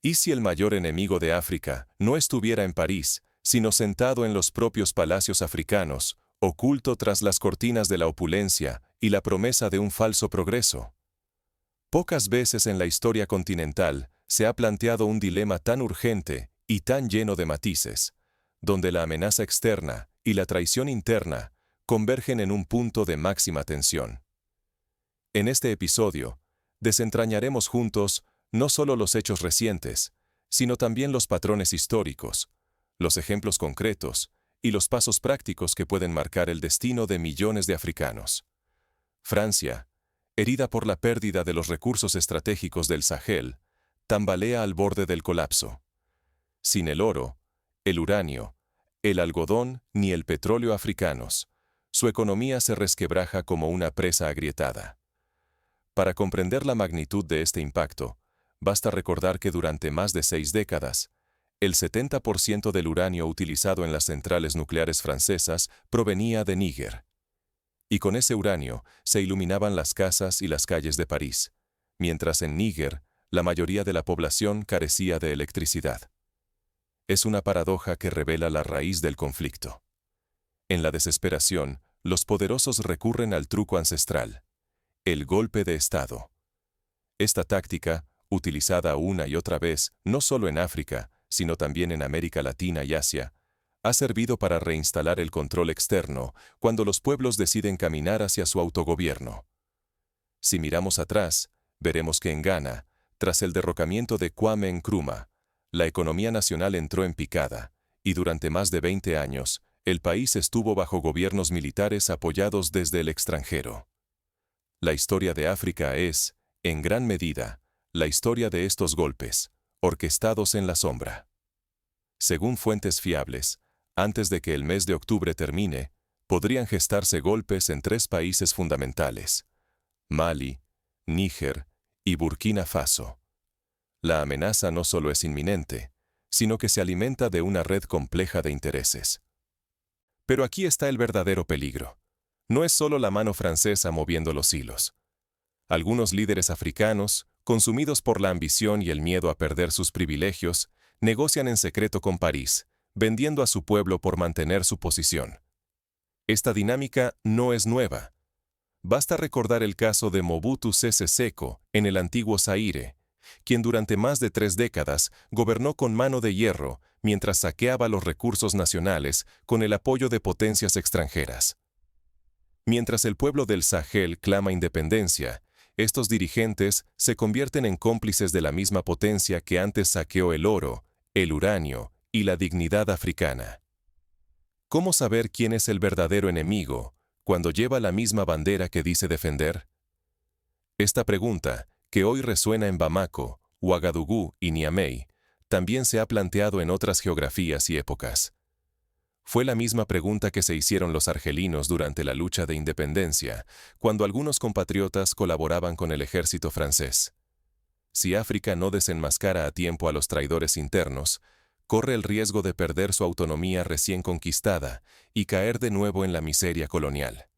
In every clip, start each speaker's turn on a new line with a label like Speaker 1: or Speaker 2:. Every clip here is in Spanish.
Speaker 1: ¿Y si el mayor enemigo de África no estuviera en París, sino sentado en los propios palacios africanos, oculto tras las cortinas de la opulencia y la promesa de un falso progreso? Pocas veces en la historia continental se ha planteado un dilema tan urgente y tan lleno de matices, donde la amenaza externa y la traición interna convergen en un punto de máxima tensión. En este episodio, desentrañaremos juntos no solo los hechos recientes, sino también los patrones históricos, los ejemplos concretos y los pasos prácticos que pueden marcar el destino de millones de africanos. Francia, herida por la pérdida de los recursos estratégicos del Sahel, tambalea al borde del colapso. Sin el oro, el uranio, el algodón ni el petróleo africanos, su economía se resquebraja como una presa agrietada. Para comprender la magnitud de este impacto, basta recordar que durante más de 6 décadas, el 70% del uranio utilizado en las centrales nucleares francesas provenía de Níger. Y con ese uranio se iluminaban las casas y las calles de París, mientras en Níger la mayoría de la población carecía de electricidad. Es una paradoja que revela la raíz del conflicto. En la desesperación, los poderosos recurren al truco ancestral, el golpe de Estado. Esta táctica, utilizada una y otra vez, no solo en África, sino también en América Latina y Asia, ha servido para reinstalar el control externo cuando los pueblos deciden caminar hacia su autogobierno. Si miramos atrás, veremos que en Ghana, tras el derrocamiento de Kwame Nkrumah, la economía nacional entró en picada, y durante más de 20 años, el país estuvo bajo gobiernos militares apoyados desde el extranjero. La historia de África es, en gran medida, la historia de estos golpes, orquestados en la sombra. Según fuentes fiables, antes de que el mes de octubre termine, podrían gestarse golpes en 3 países fundamentales: Mali, Níger y Burkina Faso. La amenaza no solo es inminente, sino que se alimenta de una red compleja de intereses. Pero aquí está el verdadero peligro. No es solo la mano francesa moviendo los hilos. Algunos líderes africanos, consumidos por la ambición y el miedo a perder sus privilegios, negocian en secreto con París, vendiendo a su pueblo por mantener su posición. Esta dinámica no es nueva. Basta recordar el caso de Mobutu Sese Seko en el antiguo Zaire, quien durante más de 3 décadas gobernó con mano de hierro mientras saqueaba los recursos nacionales con el apoyo de potencias extranjeras. Mientras el pueblo del Sahel clama independencia, estos dirigentes se convierten en cómplices de la misma potencia que antes saqueó el oro, el uranio y la dignidad africana. ¿Cómo saber quién es el verdadero enemigo cuando lleva la misma bandera que dice defender? Esta pregunta, que hoy resuena en Bamako, Ouagadougou y Niamey, también se ha planteado en otras geografías y épocas. Fue la misma pregunta que se hicieron los argelinos durante la lucha de independencia, cuando algunos compatriotas colaboraban con el ejército francés. Si África no desenmascara a tiempo a los traidores internos, corre el riesgo de perder su autonomía recién conquistada y caer de nuevo en la miseria colonial.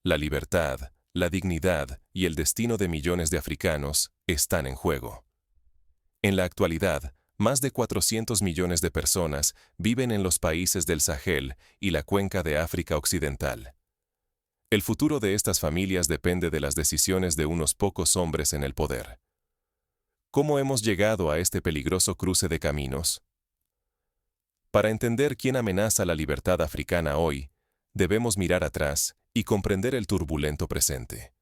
Speaker 1: La libertad, la dignidad y el destino de millones de africanos están en juego. En la actualidad, más de 400 millones de personas viven en los países del Sahel y la cuenca de África Occidental. El futuro de estas familias depende de las decisiones de unos pocos hombres en el poder. ¿Cómo hemos llegado a este peligroso cruce de caminos? Para entender quién amenaza la libertad africana hoy, debemos mirar atrás y comprender el turbulento presente.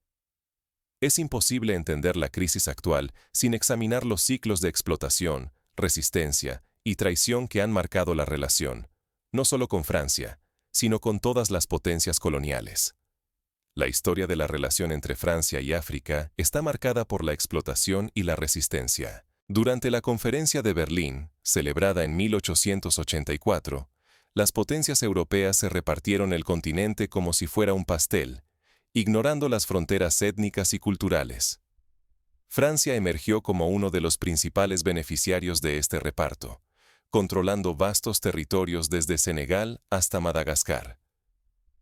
Speaker 1: Es imposible entender la crisis actual sin examinar los ciclos de explotación, resistencia y traición que han marcado la relación, no solo con Francia, sino con todas las potencias coloniales. La historia de la relación entre Francia y África está marcada por la explotación y la resistencia. Durante la Conferencia de Berlín, celebrada en 1884, las potencias europeas se repartieron el continente como si fuera un pastel, ignorando las fronteras étnicas y culturales. Francia emergió como uno de los principales beneficiarios de este reparto, controlando vastos territorios desde Senegal hasta Madagascar.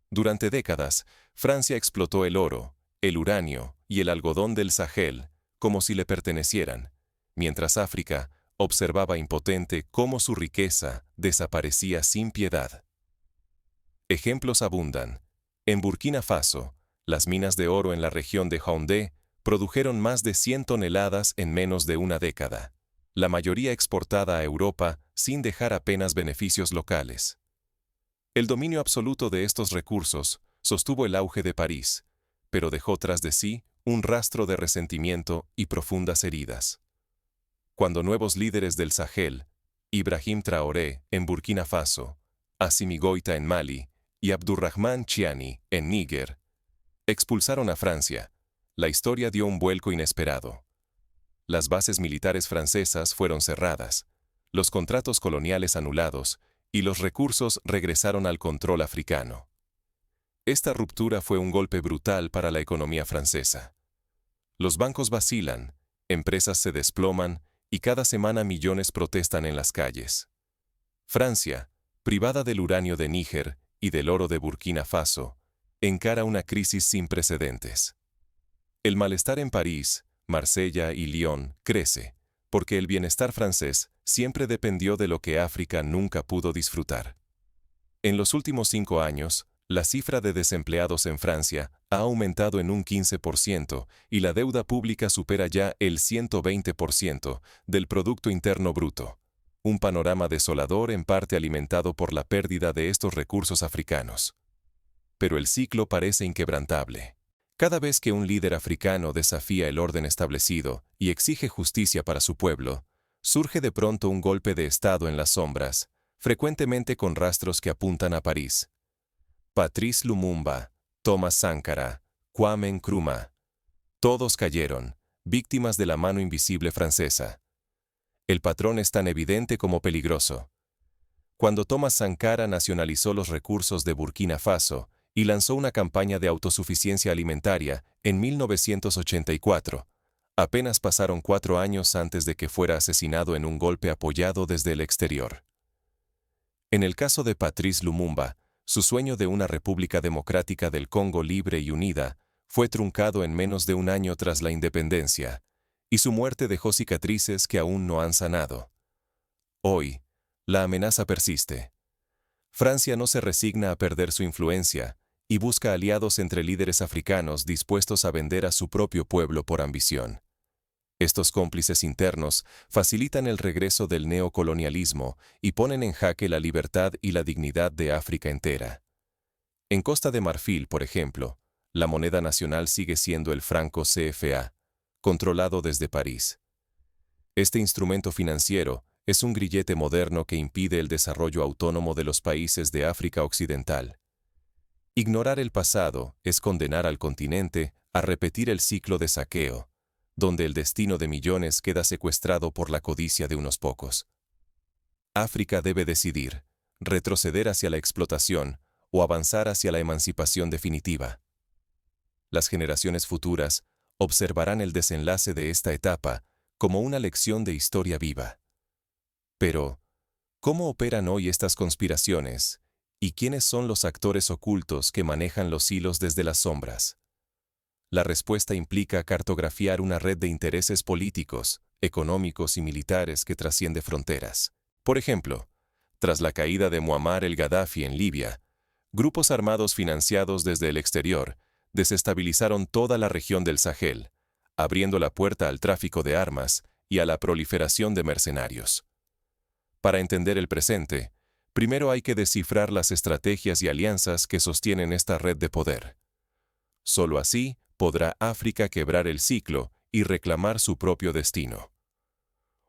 Speaker 1: Durante décadas, Francia explotó el oro, el uranio y el algodón del Sahel como si le pertenecieran, mientras África, observaba impotente cómo su riqueza desaparecía sin piedad. Ejemplos abundan. En Burkina Faso, las minas de oro en la región de Yaoundé produjeron más de 100 toneladas en menos de una década, la mayoría exportada a Europa sin dejar apenas beneficios locales. El dominio absoluto de estos recursos sostuvo el auge de París, pero dejó tras de sí un rastro de resentimiento y profundas heridas. Cuando nuevos líderes del Sahel, Ibrahim Traoré en Burkina Faso, Assimi Goïta en Mali y Abdurrahman Chiani en Níger, expulsaron a Francia, la historia dio un vuelco inesperado. Las bases militares francesas fueron cerradas, los contratos coloniales anulados y los recursos regresaron al control africano. Esta ruptura fue un golpe brutal para la economía francesa. Los bancos vacilan, empresas se desploman y cada semana millones protestan en las calles. Francia, privada del uranio de Níger y del oro de Burkina Faso, encara una crisis sin precedentes. El malestar en París, Marsella y Lyon crece, porque el bienestar francés siempre dependió de lo que África nunca pudo disfrutar. En los últimos 5 años, la cifra de desempleados en Francia ha aumentado en un 15% y la deuda pública supera ya el 120% del Producto Interno Bruto. Un panorama desolador en parte alimentado por la pérdida de estos recursos africanos. Pero el ciclo parece inquebrantable. Cada vez que un líder africano desafía el orden establecido y exige justicia para su pueblo, surge de pronto un golpe de Estado en las sombras, frecuentemente con rastros que apuntan a París. Patrice Lumumba, Thomas Sankara, Kwame Nkrumah. Todos cayeron, víctimas de la mano invisible francesa. El patrón es tan evidente como peligroso. Cuando Thomas Sankara nacionalizó los recursos de Burkina Faso y lanzó una campaña de autosuficiencia alimentaria en 1984, apenas pasaron 4 años antes de que fuera asesinado en un golpe apoyado desde el exterior. En el caso de Patrice Lumumba, su sueño de una República Democrática del Congo libre y unida fue truncado en menos de un año tras la independencia, y su muerte dejó cicatrices que aún no han sanado. Hoy, la amenaza persiste. Francia no se resigna a perder su influencia y busca aliados entre líderes africanos dispuestos a vender a su propio pueblo por ambición. Estos cómplices internos facilitan el regreso del neocolonialismo y ponen en jaque la libertad y la dignidad de África entera. En Costa de Marfil, por ejemplo, la moneda nacional sigue siendo el franco CFA, controlado desde París. Este instrumento financiero es un grillete moderno que impide el desarrollo autónomo de los países de África Occidental. Ignorar el pasado es condenar al continente a repetir el ciclo de saqueo, donde el destino de millones queda secuestrado por la codicia de unos pocos. África debe decidir, retroceder hacia la explotación o avanzar hacia la emancipación definitiva. Las generaciones futuras observarán el desenlace de esta etapa como una lección de historia viva. Pero, ¿cómo operan hoy estas conspiraciones? ¿Y quiénes son los actores ocultos que manejan los hilos desde las sombras? La respuesta implica cartografiar una red de intereses políticos, económicos y militares que trasciende fronteras. Por ejemplo, tras la caída de Muammar el-Gaddafi en Libia, grupos armados financiados desde el exterior desestabilizaron toda la región del Sahel, abriendo la puerta al tráfico de armas y a la proliferación de mercenarios. Para entender el presente, primero hay que descifrar las estrategias y alianzas que sostienen esta red de poder. Solo así podrá África quebrar el ciclo y reclamar su propio destino.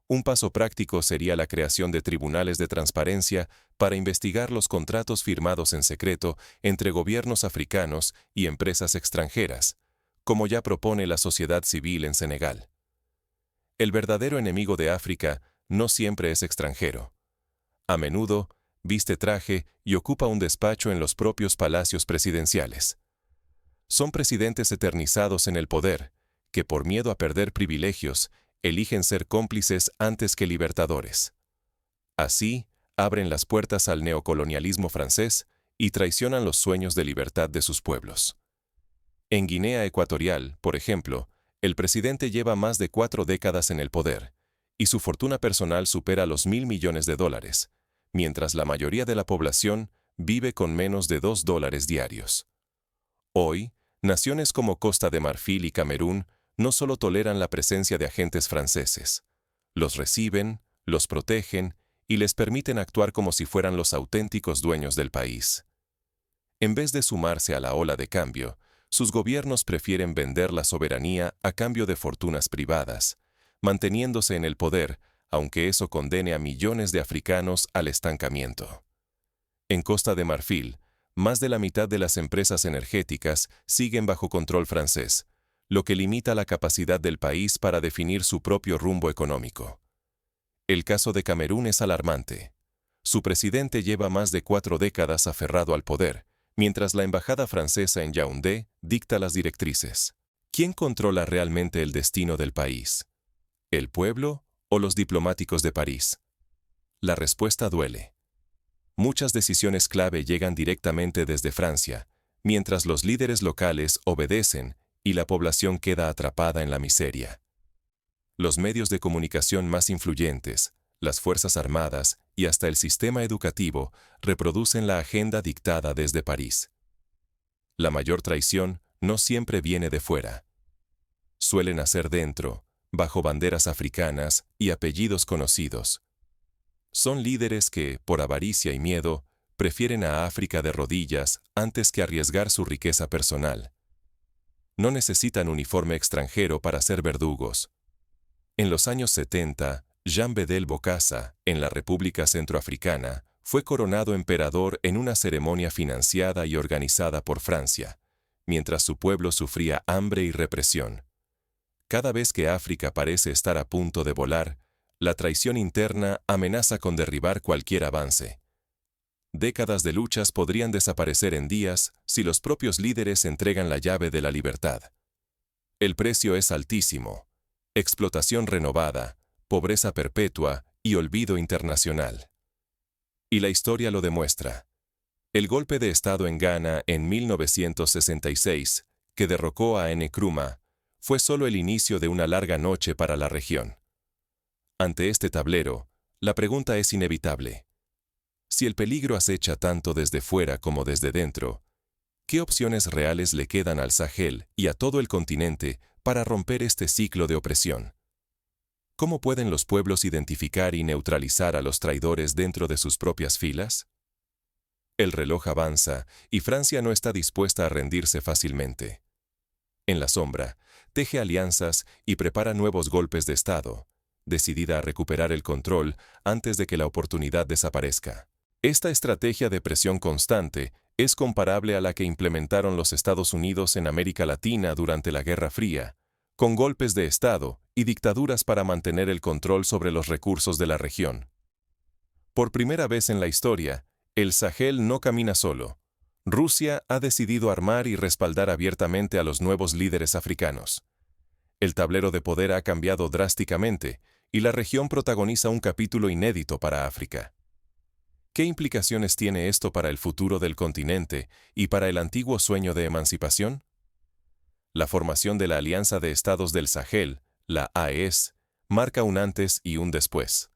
Speaker 1: Un paso práctico sería la creación de tribunales de transparencia para investigar los contratos firmados en secreto entre gobiernos africanos y empresas extranjeras, como ya propone la sociedad civil en Senegal. El verdadero enemigo de África no siempre es extranjero. A menudo, viste traje y ocupa un despacho en los propios palacios presidenciales. Son presidentes eternizados en el poder, que por miedo a perder privilegios, eligen ser cómplices antes que libertadores. Así, abren las puertas al neocolonialismo francés y traicionan los sueños de libertad de sus pueblos. En Guinea Ecuatorial, por ejemplo, el presidente lleva más de 4 décadas en el poder, y su fortuna personal supera los $1.000 millones, mientras la mayoría de la población vive con menos de $2 diarios. Hoy, naciones como Costa de Marfil y Camerún no solo toleran la presencia de agentes franceses, los reciben, los protegen y les permiten actuar como si fueran los auténticos dueños del país. En vez de sumarse a la ola de cambio, sus gobiernos prefieren vender la soberanía a cambio de fortunas privadas, manteniéndose en el poder, aunque eso condene a millones de africanos al estancamiento. En Costa de Marfil, más de la mitad de las empresas energéticas siguen bajo control francés, lo que limita la capacidad del país para definir su propio rumbo económico. El caso de Camerún es alarmante. Su presidente lleva más de 4 décadas aferrado al poder, mientras la embajada francesa en Yaoundé dicta las directrices. ¿Quién controla realmente el destino del país? ¿El pueblo o los diplomáticos de París? La respuesta duele. Muchas decisiones clave llegan directamente desde Francia, mientras los líderes locales obedecen y la población queda atrapada en la miseria. Los medios de comunicación más influyentes, las Fuerzas Armadas y hasta el sistema educativo reproducen la agenda dictada desde París. La mayor traición no siempre viene de fuera. Suele nacer dentro, bajo banderas africanas y apellidos conocidos. Son líderes que, por avaricia y miedo, prefieren a África de rodillas antes que arriesgar su riqueza personal. No necesitan uniforme extranjero para ser verdugos. En los años 70, Jean Bedel Bokassa, en la República Centroafricana, fue coronado emperador en una ceremonia financiada y organizada por Francia, mientras su pueblo sufría hambre y represión. Cada vez que África parece estar a punto de volar, la traición interna amenaza con derribar cualquier avance. Décadas de luchas podrían desaparecer en días si los propios líderes entregan la llave de la libertad. El precio es altísimo: explotación renovada, pobreza perpetua y olvido internacional. Y la historia lo demuestra. El golpe de Estado en Ghana en 1966, que derrocó a Nkrumah, fue solo el inicio de una larga noche para la región. Ante este tablero, la pregunta es inevitable. Si el peligro acecha tanto desde fuera como desde dentro, ¿qué opciones reales le quedan al Sahel y a todo el continente para romper este ciclo de opresión? ¿Cómo pueden los pueblos identificar y neutralizar a los traidores dentro de sus propias filas? El reloj avanza y Francia no está dispuesta a rendirse fácilmente. En la sombra, teje alianzas y prepara nuevos golpes de Estado, decidida a recuperar el control antes de que la oportunidad desaparezca. Esta estrategia de presión constante es comparable a la que implementaron los Estados Unidos en América Latina durante la Guerra Fría, con golpes de Estado y dictaduras para mantener el control sobre los recursos de la región. Por primera vez en la historia, el Sahel no camina solo. Rusia ha decidido armar y respaldar abiertamente a los nuevos líderes africanos. El tablero de poder ha cambiado drásticamente y la región protagoniza un capítulo inédito para África. ¿Qué implicaciones tiene esto para el futuro del continente y para el antiguo sueño de emancipación? La formación de la Alianza de Estados del Sahel, la AES, marca un antes y un después.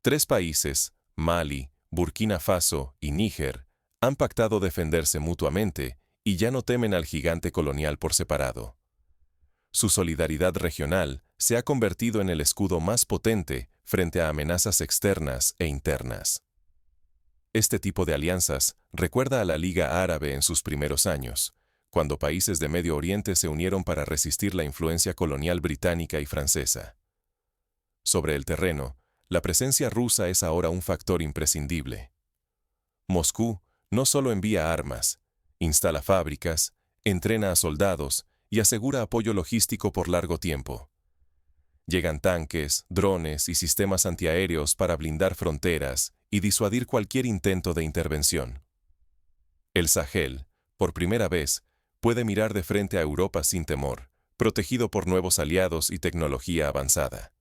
Speaker 1: 3 países, Mali, Burkina Faso y Níger, han pactado defenderse mutuamente y ya no temen al gigante colonial por separado. Su solidaridad regional se ha convertido en el escudo más potente frente a amenazas externas e internas. Este tipo de alianzas recuerda a la Liga Árabe en sus primeros años, cuando países de Medio Oriente se unieron para resistir la influencia colonial británica y francesa. Sobre el terreno, la presencia rusa es ahora un factor imprescindible. Moscú no solo envía armas, instala fábricas, entrena a soldados y asegura apoyo logístico por largo tiempo. Llegan tanques, drones y sistemas antiaéreos para blindar fronteras y disuadir cualquier intento de intervención. El Sahel, por primera vez, puede mirar de frente a Europa sin temor, protegido por nuevos aliados y tecnología avanzada.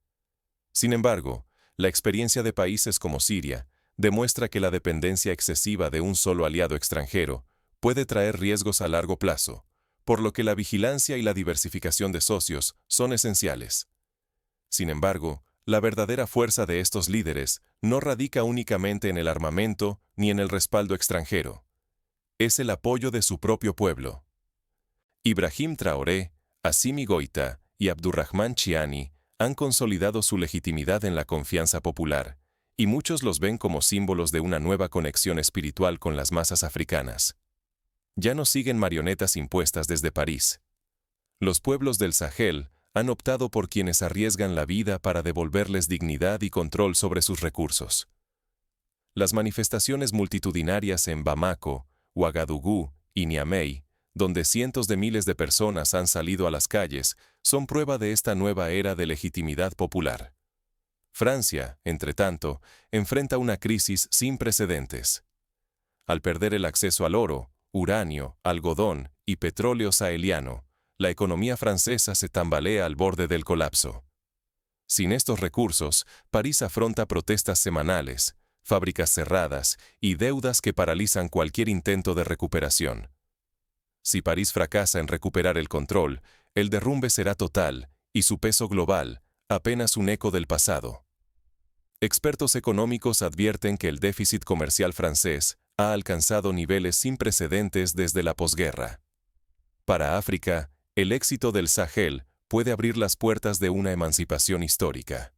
Speaker 1: Sin embargo, la experiencia de países como Siria demuestra que la dependencia excesiva de un solo aliado extranjero puede traer riesgos a largo plazo, por lo que la vigilancia y la diversificación de socios son esenciales. Sin embargo, La verdadera fuerza de estos líderes no radica únicamente en el armamento ni en el respaldo extranjero. Es el apoyo de su propio pueblo. Ibrahim Traoré, Assimi Goïta y Abdurrahman Chiani han consolidado su legitimidad en la confianza popular, y muchos los ven como símbolos de una nueva conexión espiritual con las masas africanas. Ya no siguen marionetas impuestas desde París. Los pueblos del Sahel han optado por quienes arriesgan la vida para devolverles dignidad y control sobre sus recursos. Las manifestaciones multitudinarias en Bamako, Ouagadougou y Niamey, donde cientos de miles de personas han salido a las calles, son prueba de esta nueva era de legitimidad popular. Francia, entretanto, enfrenta una crisis sin precedentes. Al perder el acceso al oro, uranio, algodón y petróleo saheliano, la economía francesa se tambalea al borde del colapso. Sin estos recursos, París afronta protestas semanales, fábricas cerradas y deudas que paralizan cualquier intento de recuperación. Si París fracasa en recuperar el control, el derrumbe será total y su peso global, apenas un eco del pasado. Expertos económicos advierten que el déficit comercial francés ha alcanzado niveles sin precedentes desde la posguerra. Para África, el éxito del Sahel puede abrir las puertas de una emancipación histórica.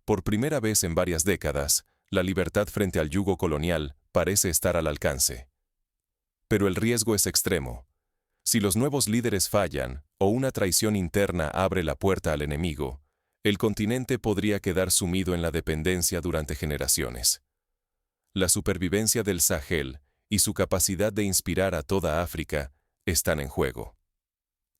Speaker 1: Por primera vez en varias décadas, la libertad frente al yugo colonial parece estar al alcance. Pero el riesgo es extremo. Si los nuevos líderes fallan o una traición interna abre la puerta al enemigo, el continente podría quedar sumido en la dependencia durante generaciones. La supervivencia del Sahel y su capacidad de inspirar a toda África están en juego.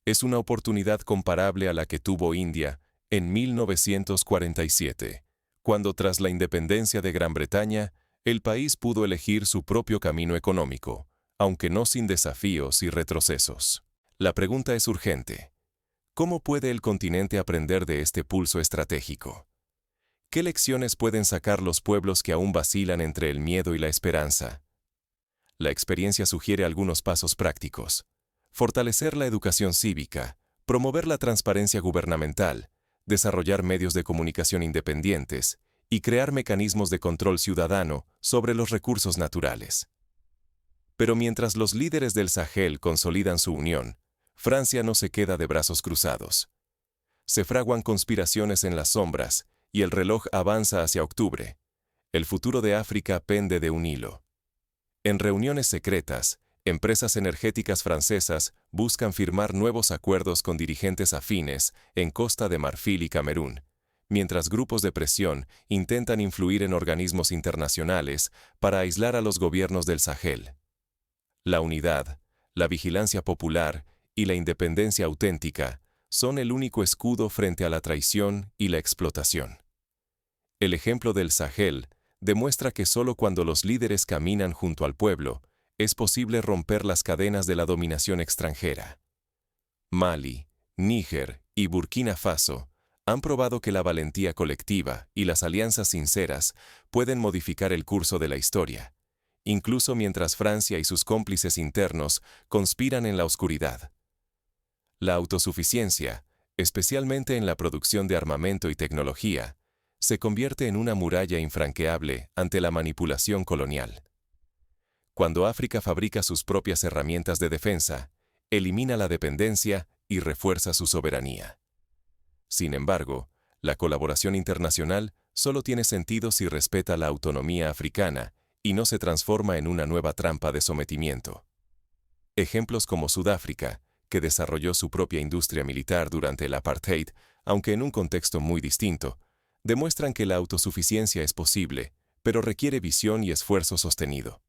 Speaker 1: Es una oportunidad comparable a la que tuvo India en 1947, cuando tras la independencia de Gran Bretaña, el país pudo elegir su propio camino económico, aunque no sin desafíos y retrocesos. La pregunta es urgente. ¿Cómo puede el continente aprender de este pulso estratégico? ¿Qué lecciones pueden sacar los pueblos que aún vacilan entre el miedo y la esperanza? La experiencia sugiere algunos pasos prácticos. Fortalecer la educación cívica, promover la transparencia gubernamental, desarrollar medios de comunicación independientes y crear mecanismos de control ciudadano sobre los recursos naturales. Pero mientras los líderes del Sahel consolidan su unión, Francia no se queda de brazos cruzados. Se fraguan conspiraciones en las sombras y el reloj avanza hacia octubre. El futuro de África pende de un hilo. En reuniones secretas, empresas energéticas francesas buscan firmar nuevos acuerdos con dirigentes afines en Costa de Marfil y Camerún, mientras grupos de presión intentan influir en organismos internacionales para aislar a los gobiernos del Sahel. La unidad, la vigilancia popular y la independencia auténtica son el único escudo frente a la traición y la explotación. El ejemplo del Sahel demuestra que solo cuando los líderes caminan junto al pueblo es posible romper las cadenas de la dominación extranjera. Mali, Níger y Burkina Faso han probado que la valentía colectiva y las alianzas sinceras pueden modificar el curso de la historia, incluso mientras Francia y sus cómplices internos conspiran en la oscuridad. La autosuficiencia, especialmente en la producción de armamento y tecnología, se convierte en una muralla infranqueable ante la manipulación colonial. Cuando África fabrica sus propias herramientas de defensa, elimina la dependencia y refuerza su soberanía. Sin embargo, la colaboración internacional solo tiene sentido si respeta la autonomía africana y no se transforma en una nueva trampa de sometimiento. Ejemplos como Sudáfrica, que desarrolló su propia industria militar durante el apartheid, aunque en un contexto muy distinto, demuestran que la autosuficiencia es posible, pero requiere visión y esfuerzo sostenido.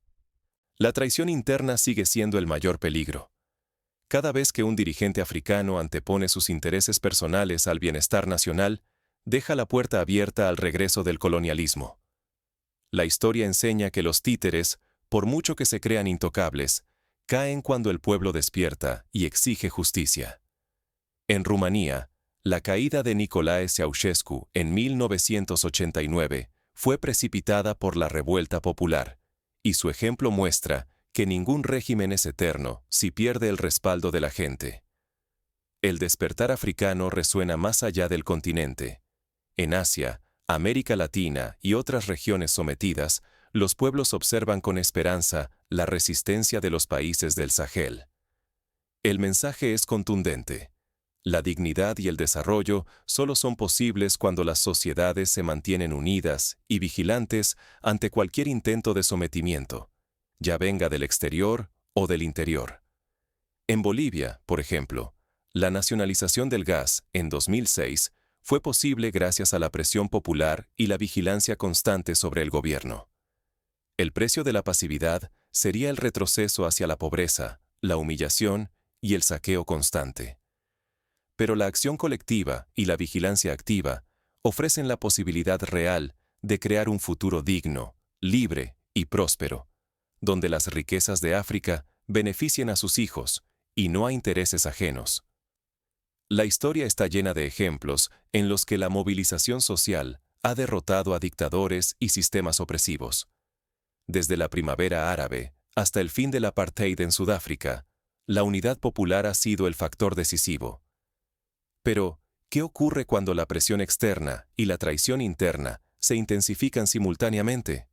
Speaker 1: La traición interna sigue siendo el mayor peligro. Cada vez que un dirigente africano antepone sus intereses personales al bienestar nacional, deja la puerta abierta al regreso del colonialismo. La historia enseña que los títeres, por mucho que se crean intocables, caen cuando el pueblo despierta y exige justicia. En Rumanía, la caída de Nicolae Ceausescu en 1989 fue precipitada por la revuelta popular, y su ejemplo muestra que ningún régimen es eterno si pierde el respaldo de la gente. El despertar africano resuena más allá del continente. En Asia, América Latina y otras regiones sometidas, los pueblos observan con esperanza la resistencia de los países del Sahel. El mensaje es contundente. La dignidad y el desarrollo solo son posibles cuando las sociedades se mantienen unidas y vigilantes ante cualquier intento de sometimiento, ya venga del exterior o del interior. En Bolivia, por ejemplo, la nacionalización del gas en 2006 fue posible gracias a la presión popular y la vigilancia constante sobre el gobierno. El precio de la pasividad sería el retroceso hacia la pobreza, la humillación y el saqueo constante. Pero la acción colectiva y la vigilancia activa ofrecen la posibilidad real de crear un futuro digno, libre y próspero, donde las riquezas de África beneficien a sus hijos y no a intereses ajenos. La historia está llena de ejemplos en los que la movilización social ha derrotado a dictadores y sistemas opresivos. Desde la primavera árabe hasta el fin del apartheid en Sudáfrica, la unidad popular ha sido el factor decisivo. Pero, ¿qué ocurre cuando la presión externa y la traición interna se intensifican simultáneamente?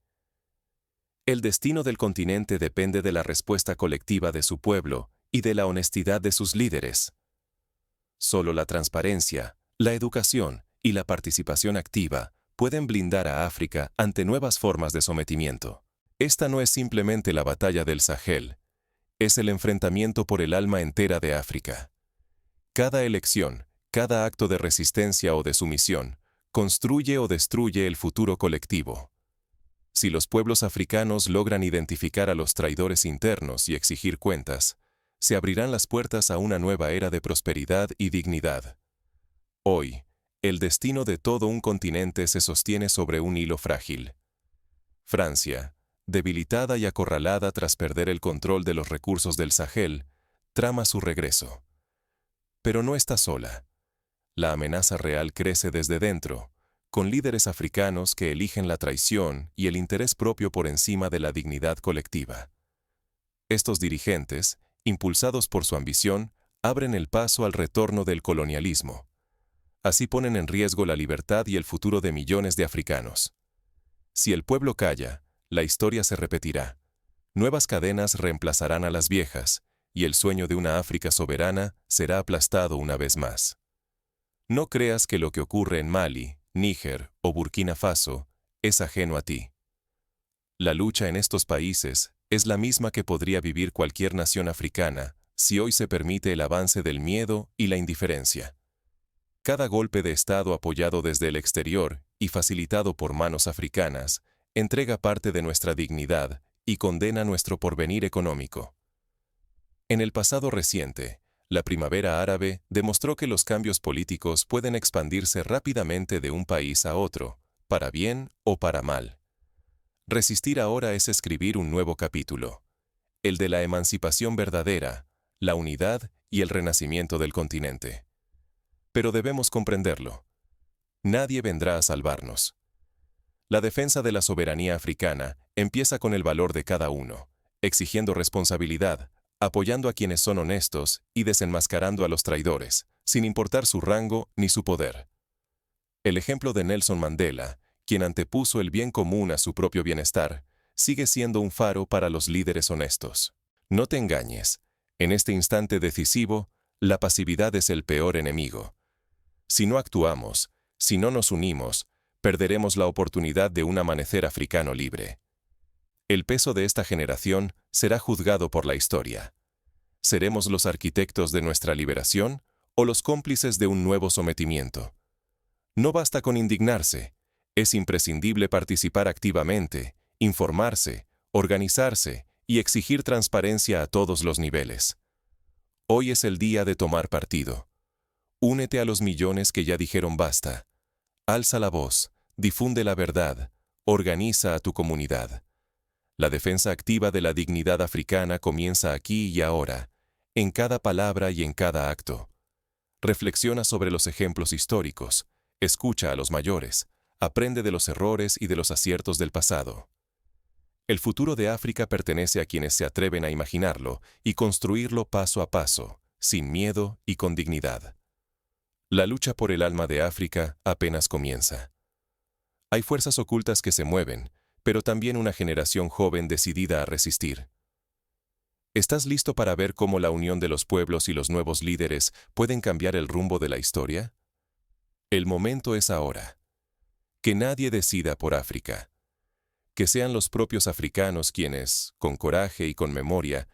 Speaker 1: El destino del continente depende de la respuesta colectiva de su pueblo y de la honestidad de sus líderes. Solo la transparencia, la educación y la participación activa pueden blindar a África ante nuevas formas de sometimiento. Esta no es simplemente la batalla del Sahel, es el enfrentamiento por el alma entera de África. Cada elección, cada acto de resistencia o de sumisión, construye o destruye el futuro colectivo. Si los pueblos africanos logran identificar a los traidores internos y exigir cuentas, se abrirán las puertas a una nueva era de prosperidad y dignidad. Hoy, el destino de todo un continente se sostiene sobre un hilo frágil. Francia, debilitada y acorralada tras perder el control de los recursos del Sahel, trama su regreso. Pero no está sola. La amenaza real crece desde dentro, con líderes africanos que eligen la traición y el interés propio por encima de la dignidad colectiva. Estos dirigentes, impulsados por su ambición, abren el paso al retorno del colonialismo. Así ponen en riesgo la libertad y el futuro de millones de africanos. Si el pueblo calla, la historia se repetirá. Nuevas cadenas reemplazarán a las viejas, y el sueño de una África soberana será aplastado una vez más. No creas que lo que ocurre en Mali, Níger o Burkina Faso es ajeno a ti. La lucha en estos países es la misma que podría vivir cualquier nación africana si hoy se permite el avance del miedo y la indiferencia. Cada golpe de Estado apoyado desde el exterior y facilitado por manos africanas entrega parte de nuestra dignidad y condena nuestro porvenir económico. En el pasado reciente, la primavera árabe demostró que los cambios políticos pueden expandirse rápidamente de un país a otro, para bien o para mal. Resistir ahora es escribir un nuevo capítulo, el de la emancipación verdadera, la unidad y el renacimiento del continente. Pero debemos comprenderlo. Nadie vendrá a salvarnos. La defensa de la soberanía africana empieza con el valor de cada uno, exigiendo responsabilidad, apoyando a quienes son honestos y desenmascarando a los traidores, sin importar su rango ni su poder. El ejemplo de Nelson Mandela, quien antepuso el bien común a su propio bienestar, sigue siendo un faro para los líderes honestos. No te engañes, en este instante decisivo, la pasividad es el peor enemigo. Si no actuamos, si no nos unimos, perderemos la oportunidad de un amanecer africano libre. El peso de esta generación será juzgado por la historia. ¿Seremos los arquitectos de nuestra liberación o los cómplices de un nuevo sometimiento? No basta con indignarse, es imprescindible participar activamente, informarse, organizarse y exigir transparencia a todos los niveles. Hoy es el día de tomar partido. Únete a los millones que ya dijeron basta. Alza la voz, difunde la verdad, organiza a tu comunidad. La defensa activa de la dignidad africana comienza aquí y ahora, en cada palabra y en cada acto. Reflexiona sobre los ejemplos históricos, escucha a los mayores, aprende de los errores y de los aciertos del pasado. El futuro de África pertenece a quienes se atreven a imaginarlo y construirlo paso a paso, sin miedo y con dignidad. La lucha por el alma de África apenas comienza. Hay fuerzas ocultas que se mueven, pero también una generación joven decidida a resistir. ¿Estás listo para ver cómo la unión de los pueblos y los nuevos líderes pueden cambiar el rumbo de la historia? El momento es ahora. Que nadie decida por África. Que sean los propios africanos quienes, con coraje y con memoria,